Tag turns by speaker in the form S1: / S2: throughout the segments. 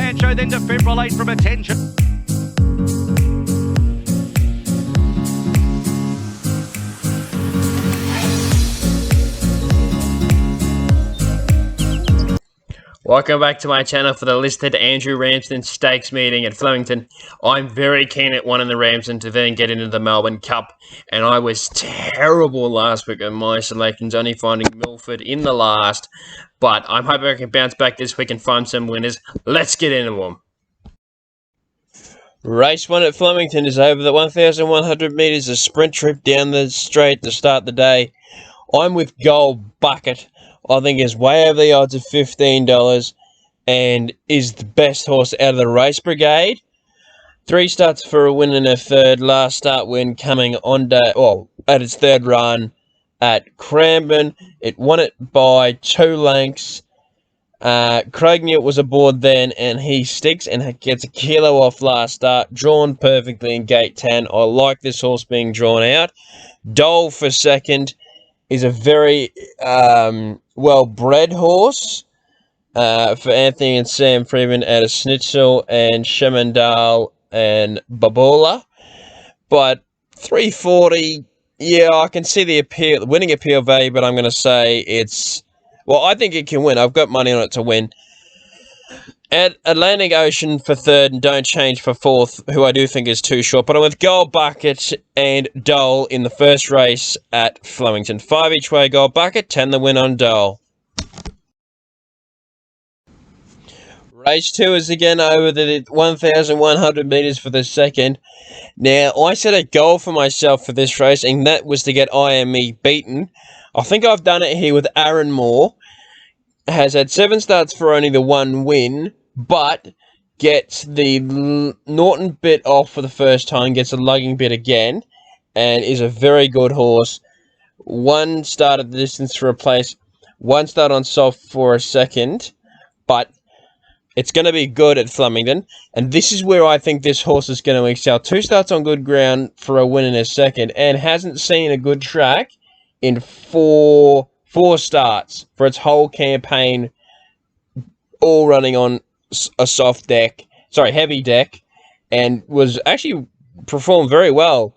S1: Pancho, then defibrillate from attention.
S2: Welcome back to my channel for the listed Andrew Ramsden Stakes meeting at Flemington. I'm very keen at one in the Ramsden to then get into the Melbourne Cup, and I was terrible last week on my selections, only finding Milford in the last, but I'm hoping I can bounce back this week and find some winners. Let's get into them. Race 1 at Flemington is over the 1,100 metres, a sprint trip down the straight to start the day. I'm with Gold Bucket. I think is way over the odds of $15 and is the best horse out of the race brigade. 3 starts for a win and a third. Last start win coming on day, at its third run at Cranbourne. It won it by 2 lengths. Craig Newt was aboard then, and he sticks and gets a kilo off last start. Drawn perfectly in gate 10. I like this horse being drawn out. Dole for second is a very well-bred horse for Anthony and Sam Freeman out of Schnitzel and Shemandal and Babola. But 340, yeah, I can see the appeal, winning appeal value, but I'm going to say it's... Well, I think it can win. I've got money on it to win. At Atlantic Ocean for third and Don't Change for fourth, who I do think is too short. But I'm with Gold Bucket and Dole in the first race at Flemington. 5 each way, Gold Bucket, 10 the win on Dole. Race 2 is again over the 1,100 metres for the second. Now, I set a goal for myself for this race, and that was to get IME beaten. I think I've done it here with Aaron Moore. Has had 7 starts for only the 1 win, but gets the Norton bit off for the first time, gets a lugging bit again, and is a very good horse. 1 start at the distance for a place, 1 start on soft for a second, but it's going to be good at Flemington, and this is where I think this horse is going to excel. 2 starts on good ground for a win in a second, and hasn't seen a good track in 4 starts for its whole campaign, all running on a heavy deck, and was actually performed very well.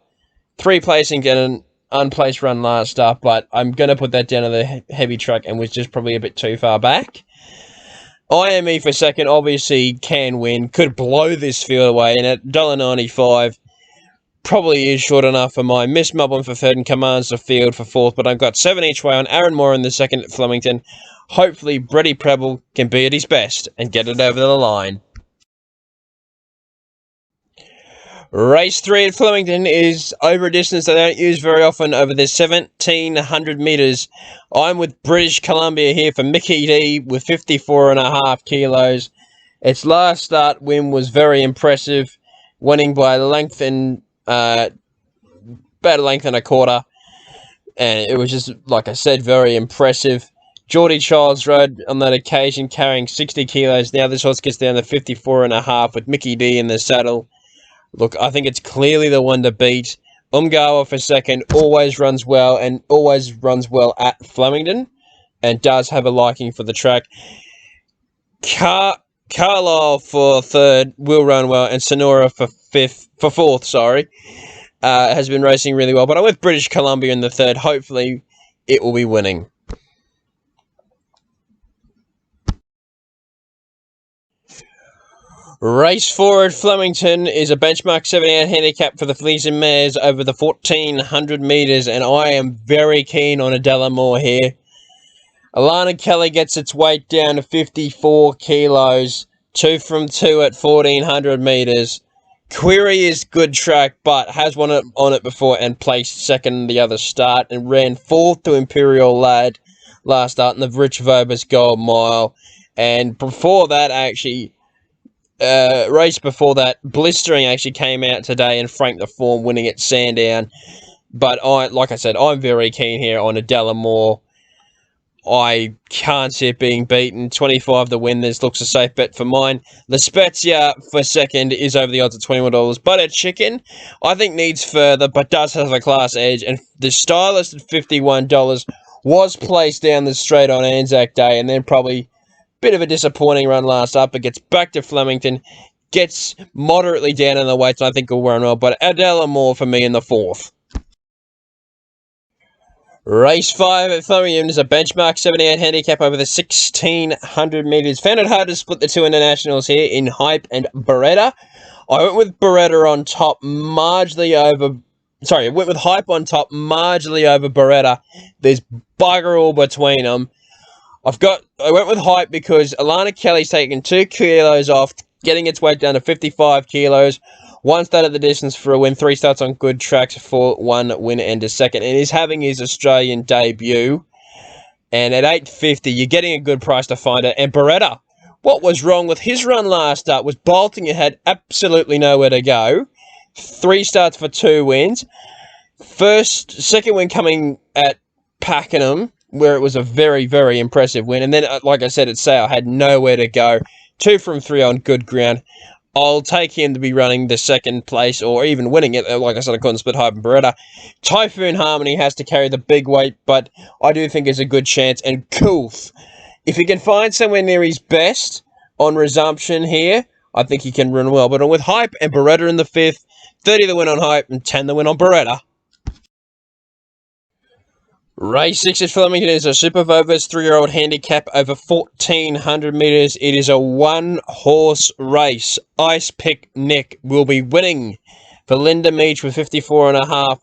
S2: 3 placing and an unplaced run last start, but I'm going to put that down to the heavy truck and was just probably a bit too far back. IME for second obviously can win, could blow this field away, and at $1.95 probably is short enough for mine. Miss Melbourne for third and commands the field for fourth, but I've got 7 each way on Aaron Moore in the second at Flemington. Hopefully, Brady Preble can be at his best and get it over the line. Race 3 at Flemington is over a distance I don't use very often, over the 1,700 metres. I'm with British Columbia here for Mickey D with 54.5 kilos. Its last start win was very impressive, winning by length and about a length and a quarter, and it was just, like I said, very impressive. Geordie Childs rode on that occasion carrying 60 kilos. Now this horse gets down to 54.5 with Mickey D in the saddle. Look, I think it's clearly the one to beat. Umgawa for second, always runs well at Flemington, and does have a liking for the track. Carlisle for third, will run well, and Sonora for fourth, has been racing really well. But I'm with British Columbia in the third. Hopefully, it will be winning. Race 4 at Flemington is a benchmark 78 handicap for the fillies and mares over the 1,400 metres, and I am very keen on Adela Moore here. Alana Kelly gets its weight down to 54 kilos, 2 from 2 at 1,400 metres. Query is good track, but has won it on it before and placed second the other start, and ran 4th to Imperial Lad last start in the Rich Vobis Gold Mile. And before that, actually, race before that, Blistering actually came out today and franked the form, winning at Sandown. But like I said, I'm very keen here on Adela Moore. I can't see it being beaten. 25 to win. This looks a safe bet for mine. La Spezia for second is over the odds at $21. Butter Chicken, I think, needs further, but does have a class edge. And the Stylist at $51 was placed down the straight on Anzac Day, and then probably Bit of a disappointing run last up, but gets back to Flemington. Gets moderately down in the weights, and I think will run well. But Adela Moore for me in the 4th. Race 5 at Flemington is a benchmark 78 handicap over the 1600 metres. Found it hard to split the two internationals here in Hype and Beretta. I went with Beretta on top, marginally over... Sorry, I went with Hype on top, marginally over Beretta. There's bugger all between them. I went with Hype because Alana Kelly's taken 2 kilos off, getting its weight down to 55 kilos. 1 start at the distance for a win, 3 starts on good tracks for 1 win and a second. And he's having his Australian debut. And at $8.50, you're getting a good price to find it. And Beretta, what was wrong with his run last start was bolting ahead, absolutely nowhere to go. 3 starts for 2 wins. Second win coming at Pakenham, where it was a very, very impressive win. And then, like I said, at Sale, had nowhere to go. 2 from 3 on good ground. I'll take him to be running the 2nd place or even winning it. Like I said, I couldn't split Hype and Beretta. Typhoon Harmony has to carry the big weight, but I do think it's a good chance. And Kulf, if he can find somewhere near his best on resumption here, I think he can run well. But with Hype and Beretta in the 5th, 30 the win on Hype and 10 the win on Beretta. Race 6 at Flemington is a Super Vovas 3-year-old handicap over 1400 metres. It is a 1-horse race. Ice Pick Nick will be winning. For Linda Meach with 54.5.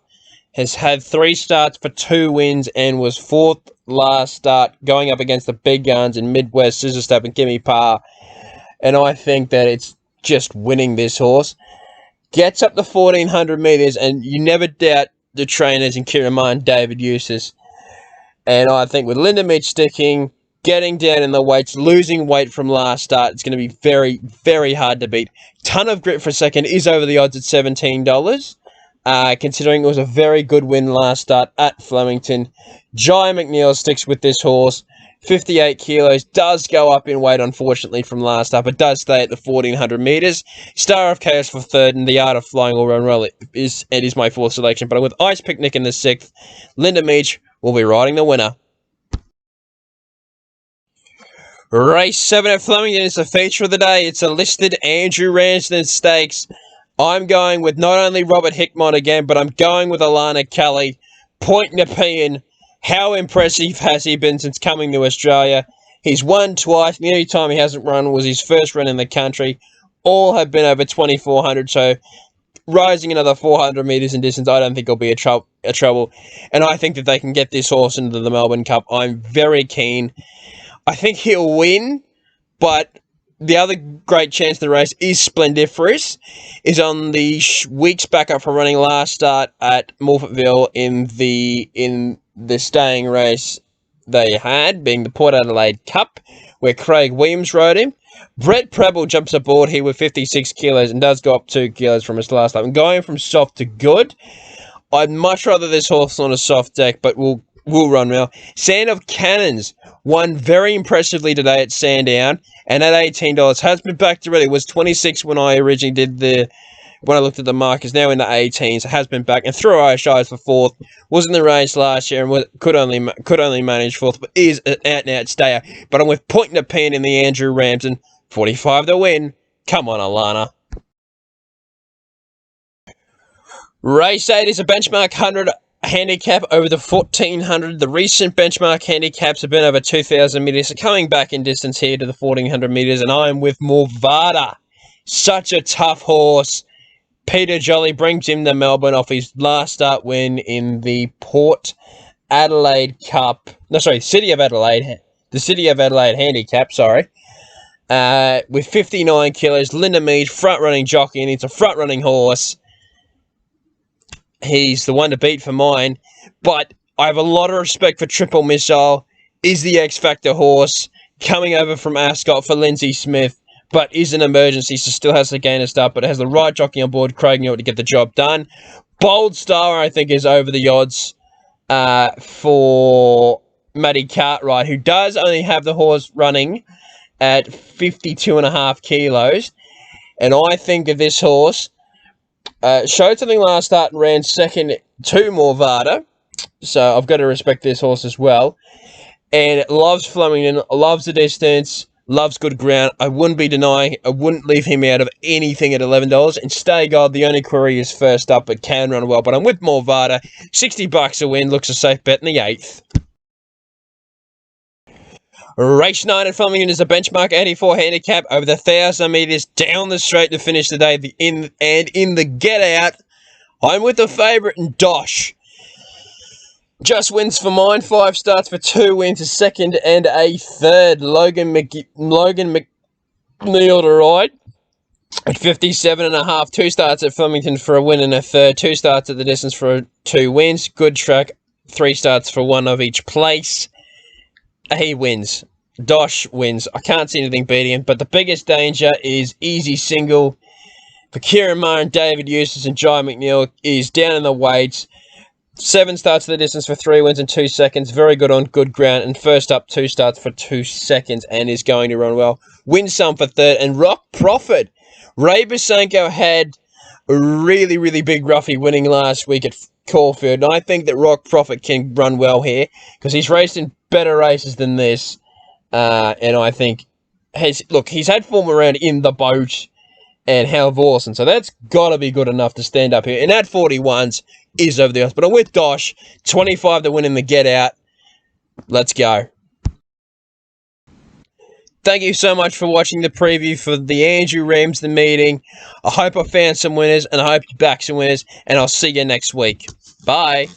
S2: Has had 3 starts for 2 wins and was 4th last start, going up against the big guns in Midwest, Scissor Step and Gimme Par. And I think that it's just winning this horse. Gets up to 1400 metres and you never doubt the trainers in Kieran and David Eustace. And I think with Linda Meach sticking, getting down in the weights, losing weight from last start, it's going to be very, very hard to beat. Ton of Grit for second is over the odds at $17, considering it was a very good win last start at Flemington. Jai McNeil sticks with this horse. 58 kilos, does go up in weight, unfortunately, from last start, but does stay at the 1400 metres. Star of Chaos for 3rd, and The Art of Flying all run well. It is my 4th selection, but with Ice Picnic in the 6th, Linda Meach will be riding the winner. Race 7 at Flemington is the feature of the day. It's a listed Andrew Ramsden Stakes. I'm going with not only Robert Hickmott again, but I'm going with Alana Kelly. Point Nepean. How impressive has he been since coming to Australia? He's won twice. The only time he hasn't run was his first run in the country. All have been over 2400, so rising another 400 metres in distance, I don't think it'll be a trouble. And I think that they can get this horse into the Melbourne Cup. I'm very keen. I think he'll win, but the other great chance of the race is Splendiferous. Is on the weeks back up from running last start at Morphettville in the staying race they had, being the Port Adelaide Cup, where Craig Williams rode him. Brett Preble jumps aboard here with 56 kilos and does go up 2 kilos from his last lap. And going from soft to good, I'd much rather this horse on a soft deck, but will run well. Sand of Cannons won very impressively today at Sandown, and at $18 has been backed already. It was 26 when I originally when I looked at the mark, is now in the 18s. Has been back and threw Irish Eyes for 4th. Was in the race last year and could only manage 4th, but is an out-and-out stayer. But I'm with Point Nepean in the Andrew Ramsden. 45 to win. Come on, Alana. Race 8 is a benchmark 100 handicap over the 1400. The recent benchmark handicaps have been over 2000 metres. So coming back in distance here to the 1400 metres, and I am with Morvada. Such a tough horse. Peter Jolly brings him to Melbourne off his last start win in the Adelaide Cup. No, sorry, City of Adelaide. The City of Adelaide handicap, sorry. With 59 kilos, Linda Mead, front-running jockey, and it's a front-running horse. He's the one to beat for mine, but I have a lot of respect for Triple Missile. Is the X-Factor horse coming over from Ascot for Lindsay Smith, but is an emergency, so still has to gain a start, but it has the right jockey on board, Craig Newell, to get the job done. Bold Star, I think, is over the odds for Matty Cartwright, who does only have the horse running at 52.5 kilos, and I think that this horse showed something last start and ran second to Morvada, so I've got to respect this horse as well. And it loves Flemington, loves the distance, Loves good ground. I wouldn't be denying. I wouldn't leave him out of anything at $11. And Stay Gold, the only query is first up, but can run well. But I'm with Morvada. $60 a win. Looks a safe bet in the 8th. Race 9 at Flemington is a benchmark 84 handicap over the 1,000 metres down the straight to finish the day. In the get out, I'm with the favourite in Dosh. Just wins for mine. 5 starts for 2 wins, a second and a third. Logan McNeil to ride at 57.5. 2 starts at Flemington for a win and a third. 2 starts at the distance for 2 wins. Good track. 3 starts for 1 of each place. He wins. Dosh wins. I can't see anything beating him, but the biggest danger is Easy Single. For Kieran Maher and David Eustace and Jai McNeil is down in the weights. 7 starts to the distance for 3 wins and 2 seconds. Very good on good ground. And first up, 2 starts for 2 seconds and is going to run well. Win some for third. And Rock Profit. Ray Basenko had a really, really big roughie winning last week at Caulfield. And I think that Rock Profit can run well here because he's raced in better races than this. And I think, he's had form around in the boat and Halvorsen. So that's got to be good enough to stand up here. And at 41s is over the odds. But I'm with Dosh. 25 to win in the get out. Let's go. Thank you so much for watching the preview for the Andrew Ramsden meeting. I hope I found some winners and I hope you back some winners. And I'll see you next week. Bye.